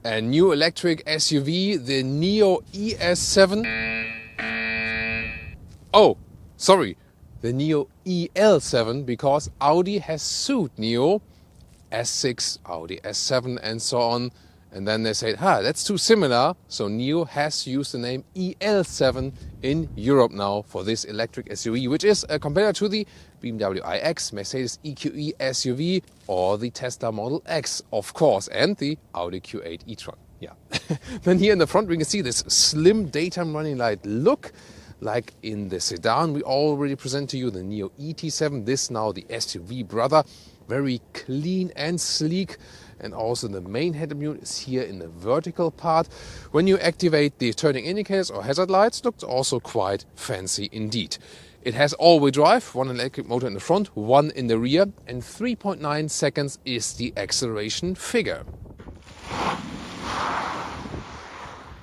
A new electric SUV, the Nio ES7. Oh, sorry, the Nio EL7, because Audi has sued Nio S6, Audi S7 and so on. And then they said, that's too similar. So Nio has used the name EL7 in Europe now for this electric SUV, which is a competitor to the BMW iX, Mercedes EQE SUV, or the Tesla Model X, of course, and the Audi Q8 e-tron. Yeah. Then here in the front, we can see this slim daytime running light look. Like in the sedan, we already present to you the Nio ET7, this now the SUV brother. Very clean and sleek. And also the main head unit is here in the vertical part. When you activate the turning indicators or hazard lights, looks also quite fancy indeed. It has all-wheel drive, one electric motor in the front, one in the rear, and 3.9 seconds is the acceleration figure.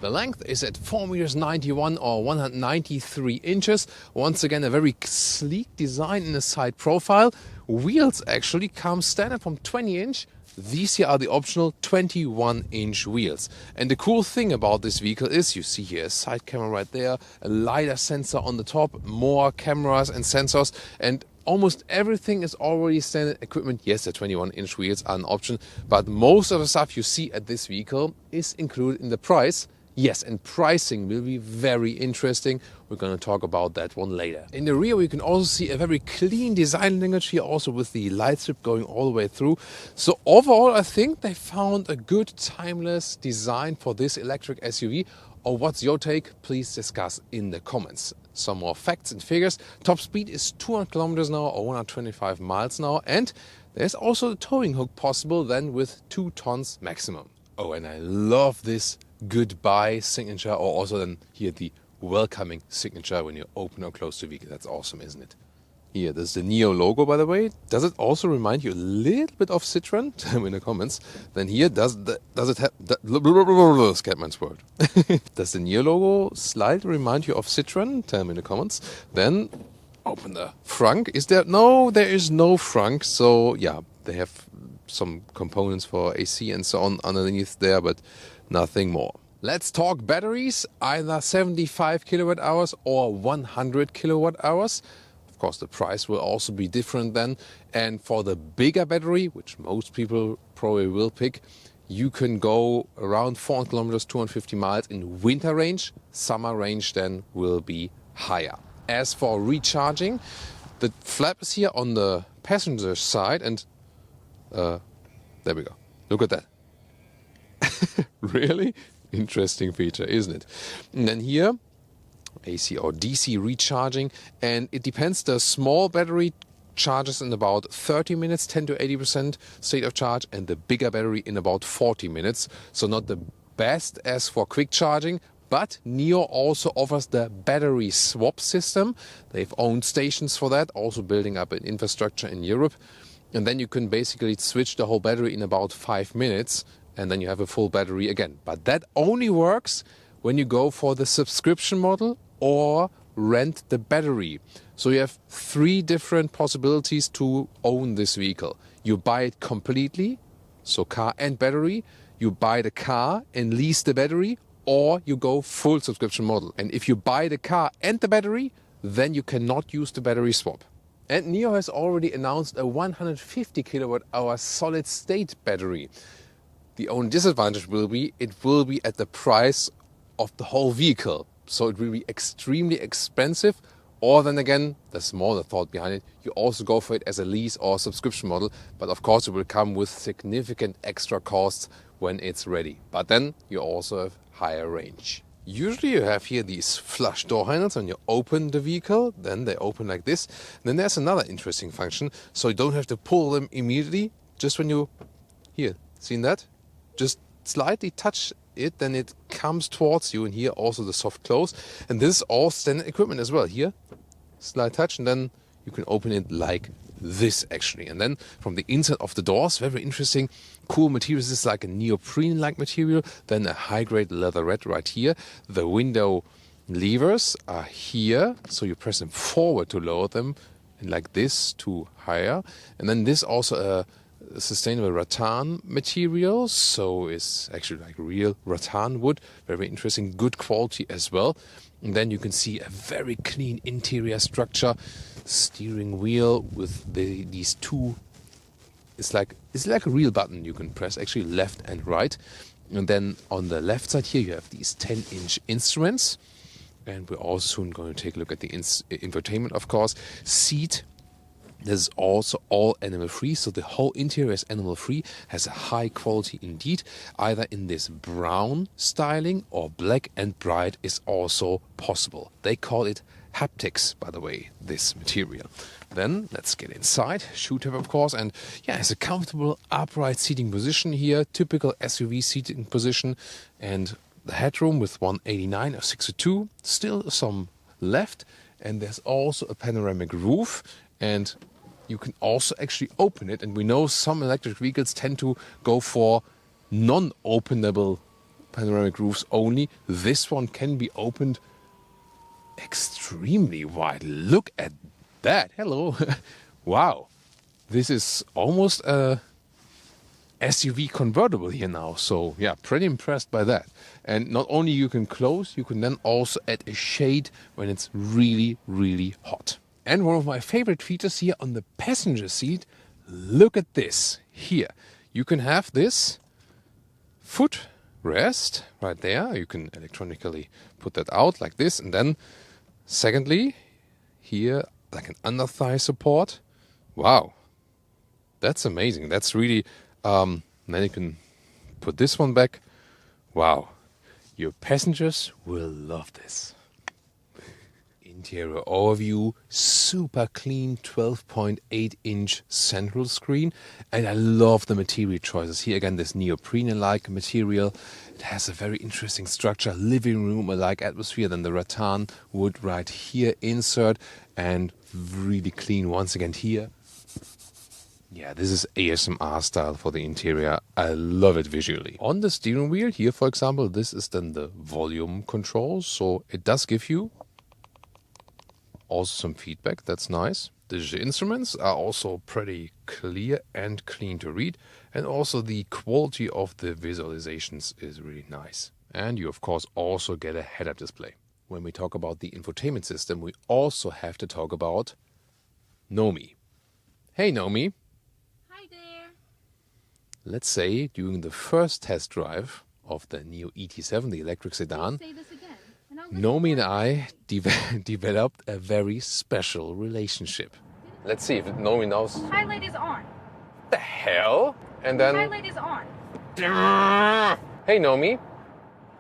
The length is at 4.91 meters or 193 inches. Once again, a very sleek design in the side profile. Wheels actually come standard from 20-inch. These here are the optional 21-inch wheels. And the cool thing about this vehicle is, you see here a side camera right there, a LiDAR sensor on the top, more cameras and sensors, and almost everything is already standard equipment. Yes, the 21-inch wheels are an option, but most of the stuff you see at this vehicle is included in the price. Yes, and pricing will be very interesting. We're going to talk about that one later. In the rear, we can also see a very clean design language here, also with the light strip going all the way through. So overall, I think they found a good timeless design for this electric SUV. Or what's your take? Please discuss in the comments. Some more facts and figures. Top speed is 200 kilometers an hour or 125 miles an hour. And there's also a towing hook possible then with 2 tons maximum. Oh, and I love this goodbye signature, or also then here the welcoming signature when you open or close the vehicle. That's awesome, isn't it? Here, there's the Nio logo, by the way. Does it also remind you a little bit of Citroën? Tell me in the comments. Then here, does it have... Scatman's word. Does the Nio logo slightly remind you of Citroën? Tell me in the comments. Then open the Frunk. Is there... No, there is no Frunk. So, yeah, they have some components for AC and so on underneath there, but nothing more. Let's talk batteries, either 75 kilowatt hours or 100 kilowatt hours. Of course, the price will also be different then. And for the bigger battery, which most people probably will pick, you can go around 400 kilometers, 250 miles in winter range. Summer range then will be higher. As for recharging, the flap is here on the passenger side, and there we go. Look at that. Really interesting feature, isn't it? And then here, AC or DC recharging, and it depends. The small battery charges in about 30 minutes, 10 to 80% state of charge, and the bigger battery in about 40 minutes. So not the best as for quick charging, but Nio also offers the battery swap system. They've owned stations for that, also building up an infrastructure in Europe. And then you can basically switch the whole battery in about 5 minutes, and then you have a full battery again. But that only works when you go for the subscription model or rent the battery. So you have 3 different possibilities to own this vehicle. You buy it completely, so car and battery. You buy the car and lease the battery, or you go full subscription model. And if you buy the car and the battery, then you cannot use the battery swap. And Nio has already announced a 150 kilowatt hour solid state battery. The only disadvantage will be, it will be at the price of the whole vehicle. So it will be extremely expensive. Or then again, the smaller thought behind it, you also go for it as a lease or subscription model. But of course it will come with significant extra costs when it's ready. But then you also have higher range. Usually you have here these flush door handles when you open the vehicle, then they open like this. Then there's another interesting function, so you don't have to pull them immediately. Just when you, here, seen that? Just slightly touch it, then it comes towards you, and here also the soft close. And this is all standard equipment as well. Here, slight touch, and then you can open it like this actually. And then from the inside of the doors, very interesting, cool materials. This is like a neoprene-like material, then a high-grade leatherette right here. The window levers are here, so you press them forward to lower them, and like this to higher. And then this also sustainable rattan material, so it's actually like real rattan wood. Very interesting, good quality as well. And then you can see a very clean interior structure, steering wheel with these two. It's like a real button you can press, actually left and right. And then on the left side here you have these 10-inch instruments. And we're also soon going to take a look at the infotainment, of course. Seat. This is also all animal-free, so the whole interior is animal-free, has a high quality indeed. Either in this brown styling or black and bright is also possible. They call it Haptics, by the way, this material. Then let's get inside. Shoe tap, of course, and yeah, it's a comfortable upright seating position here, typical SUV seating position, and the headroom with 189 or 602, still some left, and there's also a panoramic roof, and you can also actually open it. And we know some electric vehicles tend to go for non-openable panoramic roofs only. This one can be opened extremely wide. Look at that. Hello. Wow. This is almost a SUV convertible here now. So yeah, pretty impressed by that. And not only you can close, you can then also add a shade when it's really, really hot. And one of my favorite features here on the passenger seat, look at this here. You can have this footrest right there. You can electronically put that out like this. And then secondly, here like an under thigh support. Wow, that's amazing. That's really, then you can put this one back. Wow, your passengers will love this. Interior overview, super clean 12.8-inch central screen, and I love the material choices. Here again, this neoprene-like material. It has a very interesting structure, living room-alike atmosphere. Then the rattan wood right here insert, and really clean once again here. Yeah, this is ASMR style for the interior. I love it visually. On the steering wheel here, for example, this is then the volume control, so it does give you also some feedback. That's nice. Digital instruments are also pretty clear and clean to read, and also the quality of the visualizations is really nice. And you of course also get a head-up display. When we talk about the infotainment system, we also have to talk about NOMI. Hey NOMI. Hi there. Let's say during the first test drive of the Nio ET7, the electric sedan, Say this again. NOMI and I developed a very special relationship. Let's see if NOMI knows. Highlight is on. The hell? And then. Highlight is on. Hey NOMI,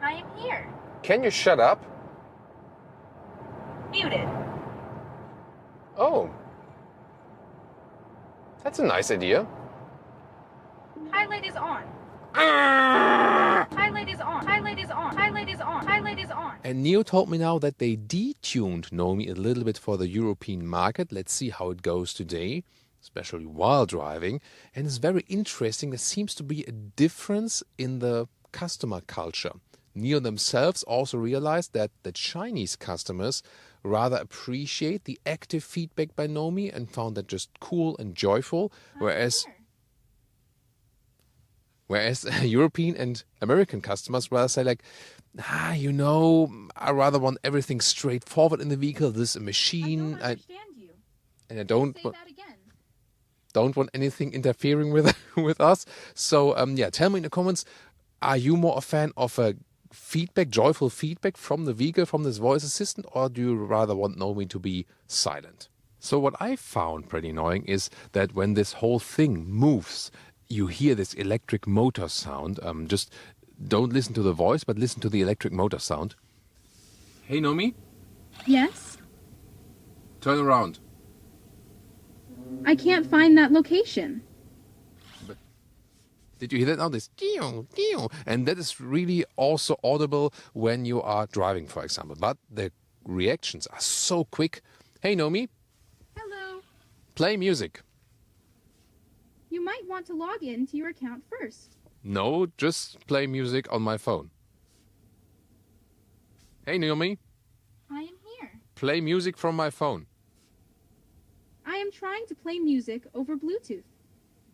I am here. can you shut up? Muted. Oh, that's a nice idea. Highlight is on. Highlight is on. Highlight is on. Highlight is on. Highlight is on. And Nio told me now that they detuned NOMI a little bit for the European market. Let's see how it goes today, especially while driving. And it's very interesting. There seems to be a difference in the customer culture. Nio themselves also realized that the Chinese customers rather appreciate the active feedback by NOMI and found that just cool and joyful, whereas European and American customers rather say like, I rather want everything straightforward in the vehicle. This is a machine. I don't understand you. And I Say that again. don't want anything interfering with us. So tell me in the comments, are you more a fan of a joyful feedback from the vehicle, from this voice assistant, or do you rather want NOMI to be silent? So what I found pretty annoying is that when this whole thing moves, you hear this electric motor sound. Just don't listen to the voice, but listen to the electric motor sound. Hey NOMI, Yes? turn around. I can't find that location. Did you hear that now? This ding, ding. And that is really also audible when you are driving, for example. But the reactions are so quick. Hey NOMI, Hello. play music. You might want to log in to your account first. No, just play music on my phone. Hey NOMI, I am here. play music from my phone. I am trying to play music over Bluetooth.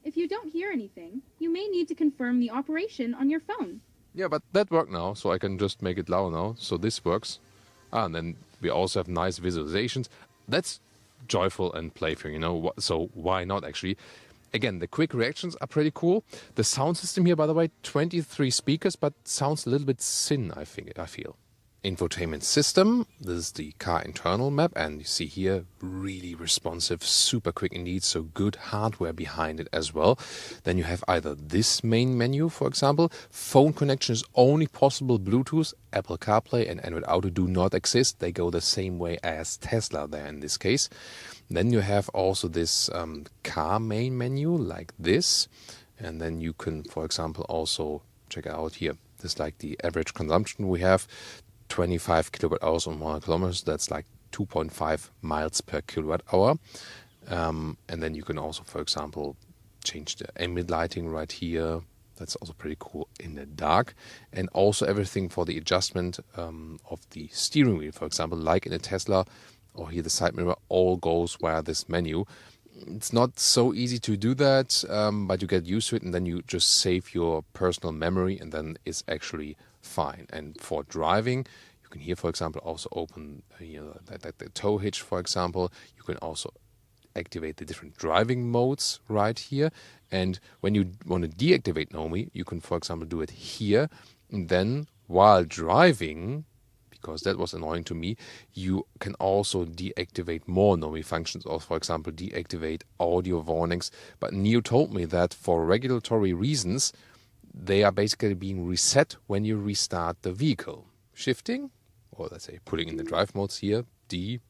If you don't hear anything, you may need to confirm the operation on your phone. Yeah, but that worked now, so I can just make it loud now. So this works. And then we also have nice visualizations. That's joyful and playful, you know, so why not actually? Again, the quick reactions are pretty cool. The sound system here, by the way, 23 speakers, but sounds a little bit thin, I feel. Infotainment system, this is the car internal map, and you see here, really responsive, super quick indeed, so good hardware behind it as well. Then you have either this main menu, for example, phone connection is only possible Bluetooth, Apple CarPlay and Android Auto do not exist, they go the same way as Tesla there in this case. Then you have also this car main menu like this, and then you can, for example, also check out here, this is like the average consumption we have. 25 kilowatt hours on 100 kilometers, that's like 2.5 miles per kilowatt hour. And then you can also, for example, change the ambient lighting right here. That's also pretty cool in the dark. And also everything for the adjustment of the steering wheel, for example, like in a Tesla, or here the side mirror, all goes via this menu. It's not so easy to do that, but you get used to it and then you just save your personal memory and then it's actually fine. And for driving, you can here, for example, also open the tow hitch, for example. You can also activate the different driving modes right here. And when you want to deactivate NOMI, you can, for example, do it here. And then while driving, because that was annoying to me, you can also deactivate more NOMI functions, or for example deactivate audio warnings. But Nio told me that for regulatory reasons they are basically being reset when you restart the vehicle. Shifting, or let's say putting in the drive modes here, D,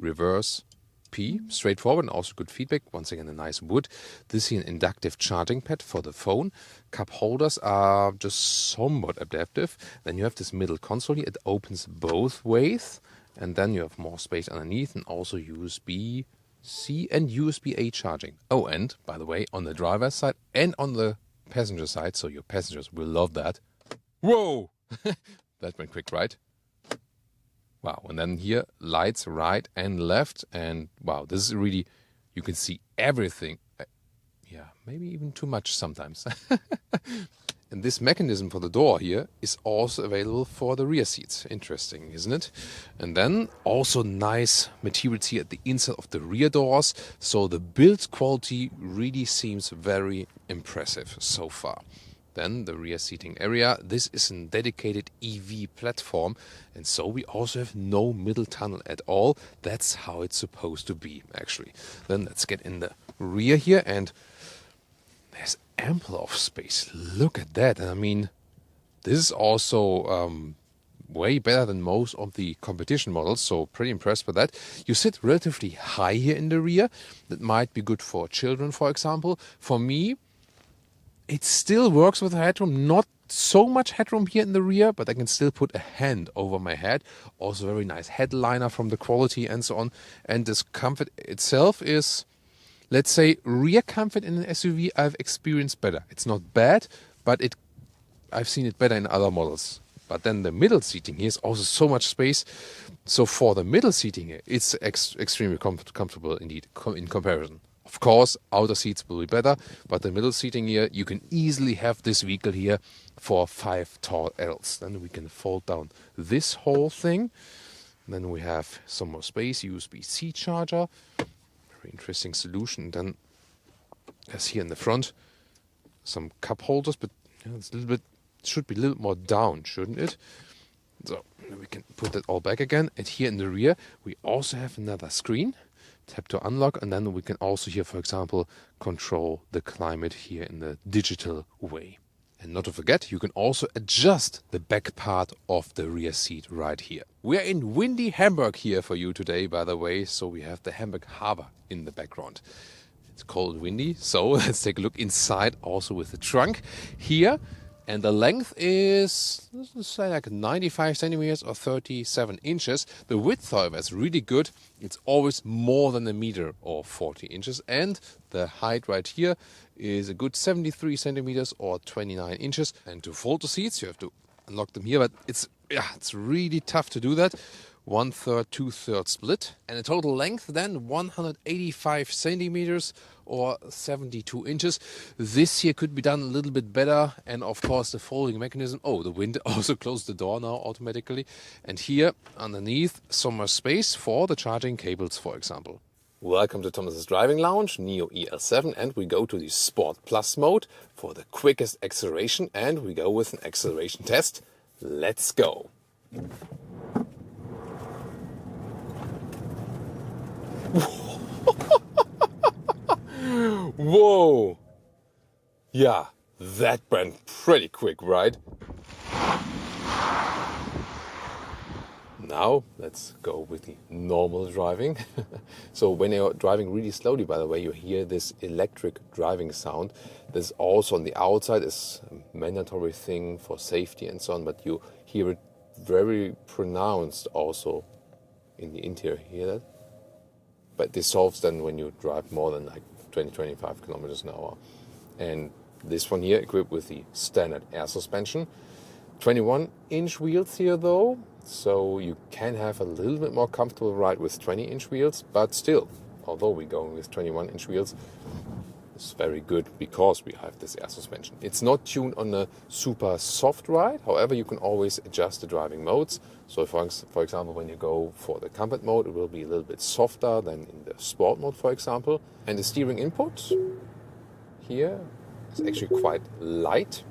reverse, P, straightforward and also good feedback. Once again, a nice wood. This is an inductive charging pad for the phone. Cup holders are just somewhat adaptive. Then you have this middle console here. It opens both ways. And then you have more space underneath and also USB-C and USB-A charging. Oh, and by the way, on the driver's side and on the passenger side, so your passengers will love that. Whoa! That went quick, right? Wow, and then here, lights right and left, and wow, this is really, you can see everything. Yeah, maybe even too much sometimes. And this mechanism for the door here is also available for the rear seats. Interesting, isn't it? And then also nice materials here at the inside of the rear doors. So the build quality really seems very impressive so far. Then the rear seating area. This is a dedicated EV platform. And so we also have no middle tunnel at all. That's how it's supposed to be, actually. Then let's get in the rear here, and there's ample of space. Look at that. I mean, this is also way better than most of the competition models, so pretty impressed with that. You sit relatively high here in the rear. That might be good for children, for example. For me, it still works with the headroom. Not so much headroom here in the rear, but I can still put a hand over my head. Also very nice headliner from the quality and so on. And this comfort itself is, let's say, rear comfort in an SUV I've experienced better. It's not bad, but I've seen it better in other models. But then the middle seating here is also so much space. So for the middle seating here, it's extremely comfortable indeed in comparison. Of course, outer seats will be better, but the middle seating here, you can easily have this vehicle here for 5 tall adults. Then we can fold down this whole thing. Then we have some more space, USB-C charger. Very interesting solution. Then, as here in the front, some cup holders, but it's a little bit, should be a little more down, shouldn't it? So we can put that all back again. And here in the rear, we also have another screen. Tap to unlock, and then we can also here, for example, control the climate here in the digital way. And not to forget, you can also adjust the back part of the rear seat right here. We're in windy Hamburg here for you today, by the way, so we have the Hamburg harbor in the background. It's cold and windy, so let's take a look inside also with the trunk here. And the length is, let's say, like 95 centimeters or 37 inches. The width, however, is really good. It's always more than a meter or 40 inches. And the height right here is a good 73 centimeters or 29 inches. And to fold the seats, you have to unlock them here. But it's really tough to do that. 1/3, 2/3 split. And the total length then 185 centimeters or 72 inches. This here could be done a little bit better. And of course the folding mechanism. Oh, the wind also closed the door now automatically. And here underneath some more space for the charging cables, for example. Welcome to Thomas's Driving Lounge, Nio EL7, and we go to the Sport Plus mode for the quickest acceleration, and we go with an acceleration test. Let's go! Whoa! Yeah, that went pretty quick, right? Now, let's go with the normal driving. So when you're driving really slowly, by the way, you hear this electric driving sound. This also on the outside is a mandatory thing for safety and so on, but you hear it very pronounced also in the interior. Hear that? But this solves then when you drive more than like 20-25 kilometers an hour. And this one here equipped with the standard air suspension. 21-inch wheels here though, so you can have a little bit more comfortable ride with 20-inch wheels, but still, although we're going with 21-inch wheels, it's very good because we have this air suspension. It's not tuned on a super soft ride, however you can always adjust the driving modes. So for example, when you go for the comfort mode, it will be a little bit softer than in the sport mode, for example. And the steering input here is actually quite light.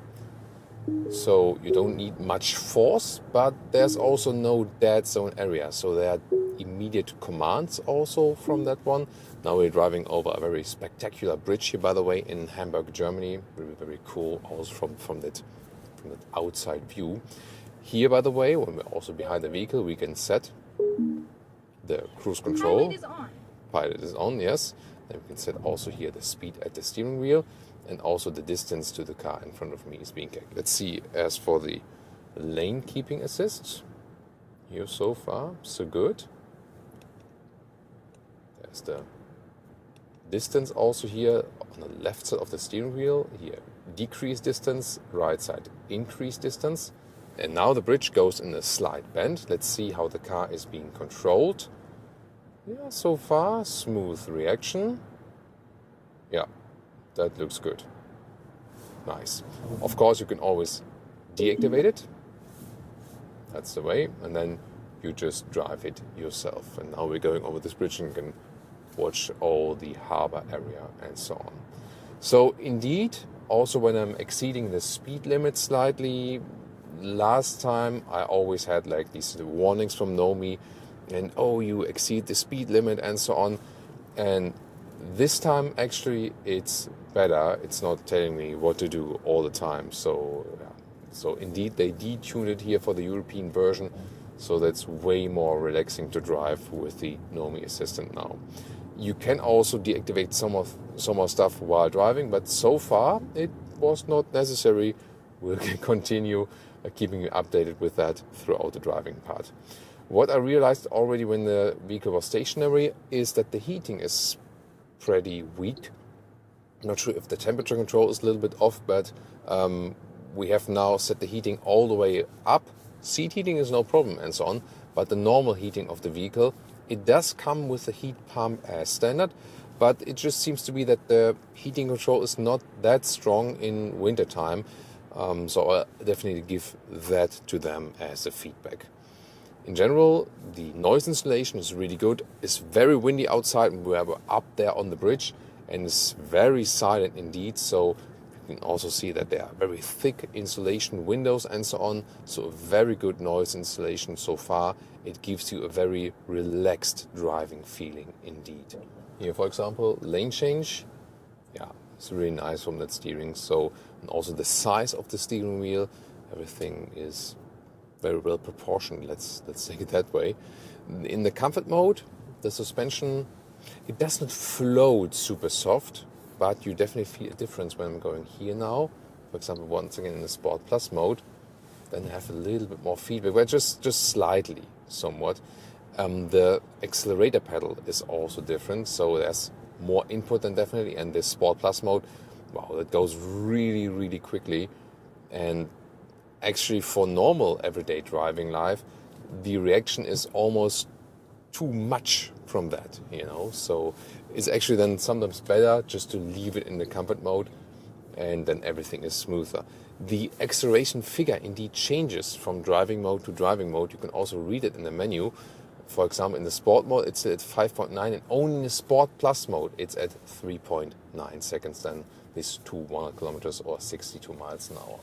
So you don't need much force, but there's also no dead zone area. So there are immediate commands also from that one. Now we're driving over a very spectacular bridge here, by the way, in Hamburg, Germany. Very, very cool also from that outside view. Here, by the way, when we're also behind the vehicle, we can set the cruise control. Pilot is on. Pilot is on, yes. Then we can set also here the speed at the steering wheel. And also the distance to the car in front of me is being checked. Let's see, as for the lane keeping assist, here so far, so good. There's the distance also here on the left side of the steering wheel. Here, decrease distance, right side, increase distance. And now the bridge goes in a slight bend. Let's see how the car is being controlled. Yeah, so far, smooth reaction. Yeah. That looks good. Nice. Of course, you can always deactivate it. That's the way. And then you just drive it yourself. And now we're going over this bridge and you can watch all the harbor area and so on. So indeed, also when I'm exceeding the speed limit slightly, last time I always had like these warnings from NOMI and oh, you exceed the speed limit and so on. And this time actually it's better. It's not telling me what to do all the time. So indeed they detuned it here for the European version. So that's way more relaxing to drive with the NOMI Assistant now. You can also deactivate some more stuff while driving, but so far it was not necessary. We'll continue keeping you updated with that throughout the driving part. What I realized already when the vehicle was stationary is that the heating is pretty weak. I'm not sure if the temperature control is a little bit off, but we have now set the heating all the way up. Seat heating is no problem and so on, but the normal heating of the vehicle, it does come with a heat pump as standard, but it just seems to be that the heating control is not that strong in winter time. So I'll definitely give that to them as a feedback. In general, the noise insulation is really good. It's very windy outside and we're up there on the bridge and it's very silent indeed. So you can also see that there are very thick insulation windows and so on. So a very good noise insulation so far. It gives you a very relaxed driving feeling indeed. Here, for example, lane change. Yeah, it's really nice from that steering. So, and also the size of the steering wheel, everything is very well proportioned, let's say it that way. In the comfort mode, the suspension, it does not float super soft, but you definitely feel a difference when I'm going here now. For example, once again in the Sport Plus mode, then I have a little bit more feedback, but just slightly, somewhat. The accelerator pedal is also different, so there's more input than definitely, and this Sport Plus mode, wow, that goes really, really quickly. And actually for normal everyday driving life, the reaction is almost too much from that, you know. So it's actually then sometimes better just to leave it in the comfort mode, and then everything is smoother. The acceleration figure indeed changes from driving mode to driving mode. You can also read it in the menu. For example, in the Sport mode, it's at 5.9, and only in the Sport Plus mode, it's at 3.9 seconds, then these 100 kilometers or 62 miles an hour.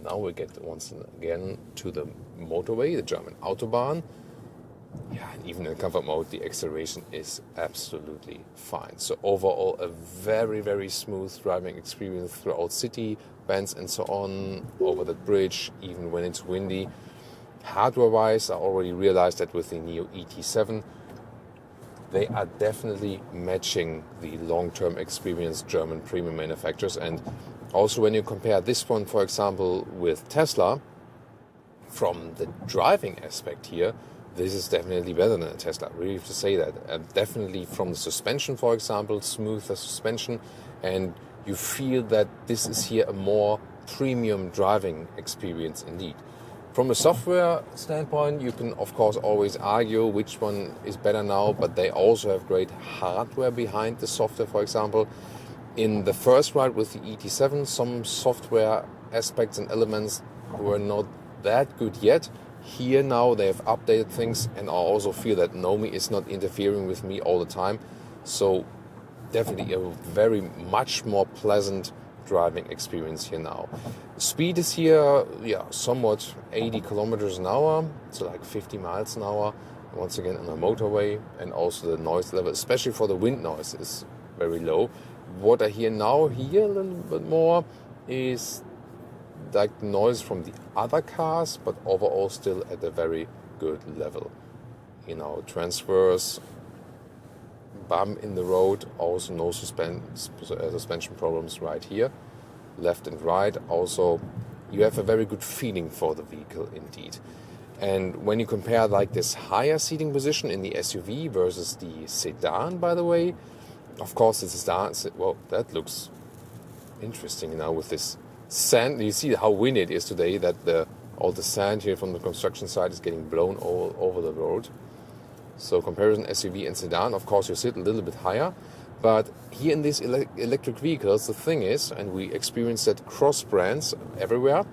Now we get once again to the motorway, the German Autobahn. Yeah, and even in comfort mode, the acceleration is absolutely fine. So overall, a very, very smooth driving experience throughout city, bends and so on, over the bridge, even when it's windy. Hardware-wise, I already realized that with the Nio ET7, they are definitely matching the long-term experienced German premium manufacturers. And also when you compare this one, for example, with Tesla, from the driving aspect here, this is definitely better than a Tesla. I really have to say that. Definitely from the suspension, for example, smoother suspension, and you feel that this is here a more premium driving experience indeed. From a software standpoint, you can of course always argue which one is better now, but they also have great hardware behind the software, for example. In the first ride with the ET7, some software aspects and elements were not that good yet. Here now they have updated things, and I also feel that NOMI is not interfering with me all the time. So definitely a very much more pleasant driving experience here now. Speed is here, somewhat 80 kilometers an hour, so like 50 miles an hour. Once again on a motorway, and also the noise level, especially for the wind noise, is very low. What I hear now here a little bit more is like noise from the other cars, but overall still at a very good level. You know, transfers, bump in the road, also no suspension problems right here, left and right. Also, you have a very good feeling for the vehicle indeed. And when you compare like this higher seating position in the SUV versus the sedan, by the way, of course the sedan, well, that looks interesting now with this sand. You see how windy it is today, that all the sand here from the construction site is getting blown all over the road. So comparison SUV and sedan, of course you sit a little bit higher, but here in these electric vehicles, the thing is, and we experience that cross brands everywhere,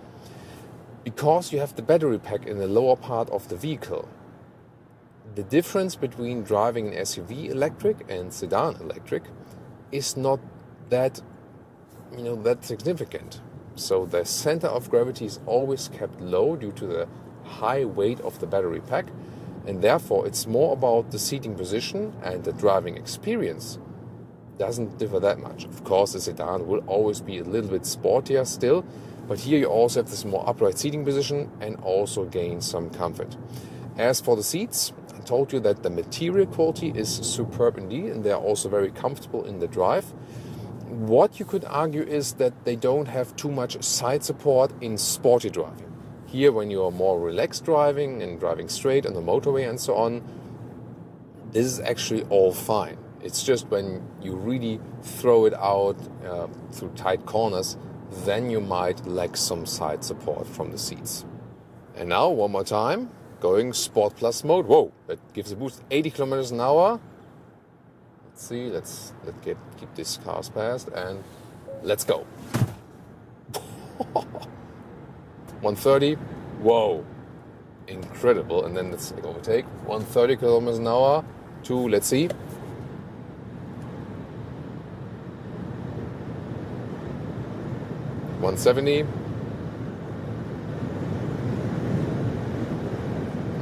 because you have the battery pack in the lower part of the vehicle, the difference between driving an SUV electric and sedan electric is not that, that significant. So the center of gravity is always kept low due to the high weight of the battery pack, and therefore it's more about the seating position, and the driving experience doesn't differ that much. Of course, the sedan will always be a little bit sportier still, but here you also have this more upright seating position and also gain some comfort. As for the seats, I told you that the material quality is superb indeed, and they are also very comfortable in the drive. What you could argue is that they don't have too much side support in sporty driving. Here, when you are more relaxed driving and driving straight on the motorway and so on, this is actually all fine. It's just when you really throw it out through tight corners, then you might lack some side support from the seats. And now, one more time, going Sport Plus mode. Whoa, that gives a boost, 80 kilometers an hour. Let's see, let's keep these cars past, and let's go. 130, whoa, incredible. And then let's overtake, 130 kilometers an hour to, let's see, 170.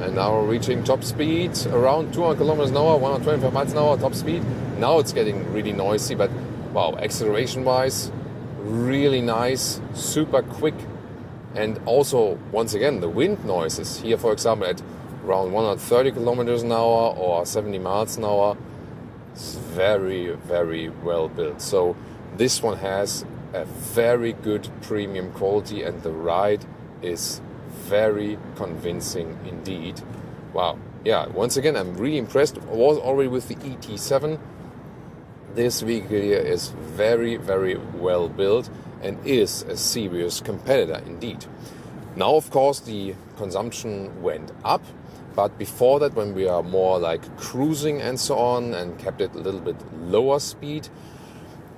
And now we're reaching top speed, around 200 kilometers an hour, 125 miles an hour, top speed. Now it's getting really noisy, but wow, acceleration-wise, really nice, super quick. And also, once again, the wind noises here, for example, at around 130 kilometers an hour or 70 miles an hour, it's very, very well built. So this one has a very good premium quality, and the ride is very convincing indeed. Wow. Yeah, once again, I'm really impressed. I was already with the ET7. This vehicle here is very, very well built and is a serious competitor indeed. Now, of course, the consumption went up, But before that, when we are more like cruising and so on and kept it a little bit lower speed,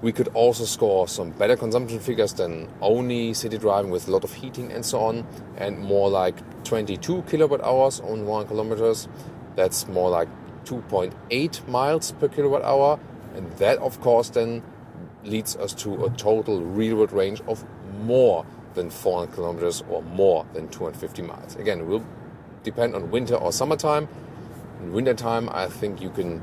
we could also score some better consumption figures than only city driving with a lot of heating and so on, and more like 22 kilowatt hours on 1 kilometers. That's more like 2.8 miles per kilowatt hour. And that, of course, then leads us to a total real-world range of more than 400 kilometers or more than 250 miles. Again, it will depend on winter or summertime. In wintertime, I think you can,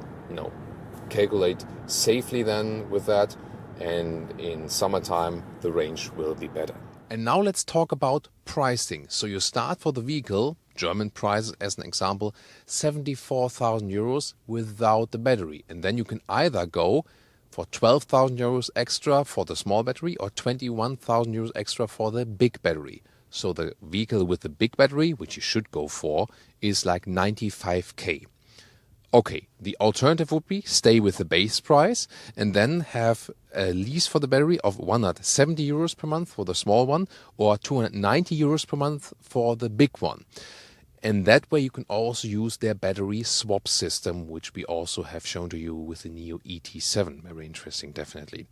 calculate safely then with that. And in summertime, the range will be better. And now let's talk about pricing. So you start for the vehicle, German prices as an example, 74,000 euros without the battery. And then you can either go for 12,000 euros extra for the small battery or 21,000 euros extra for the big battery. So the vehicle with the big battery, which you should go for, is like 95k. Okay, the alternative would be stay with the base price and then have a lease for the battery of 170 euros per month for the small one or 290 euros per month for the big one. And that way you can also use their battery swap system, which we also have shown to you with the Nio ET7. Very interesting, definitely.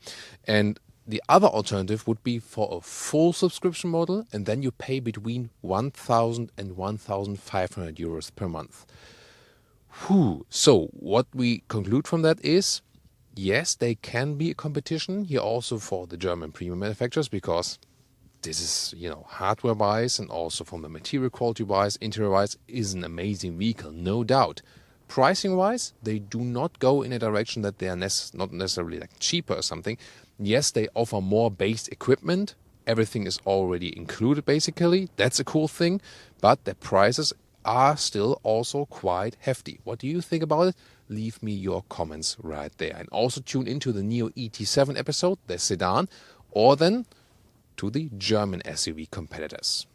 And the other alternative would be for a full subscription model, and then you pay between 1,000 and 1,500 euros per month. So what we conclude from that is, yes, they can be a competition here also for the German premium manufacturers, because this is, hardware-wise and also from the material quality-wise, interior-wise, is an amazing vehicle, no doubt. Pricing-wise, they do not go in a direction that they are not necessarily like cheaper or something. Yes, they offer more base equipment. Everything is already included, basically. That's a cool thing. But their prices are still also quite hefty. What do you think about it? Leave me your comments right there. And also tune into the Nio ET7 episode, the sedan, or then to the German SUV competitors.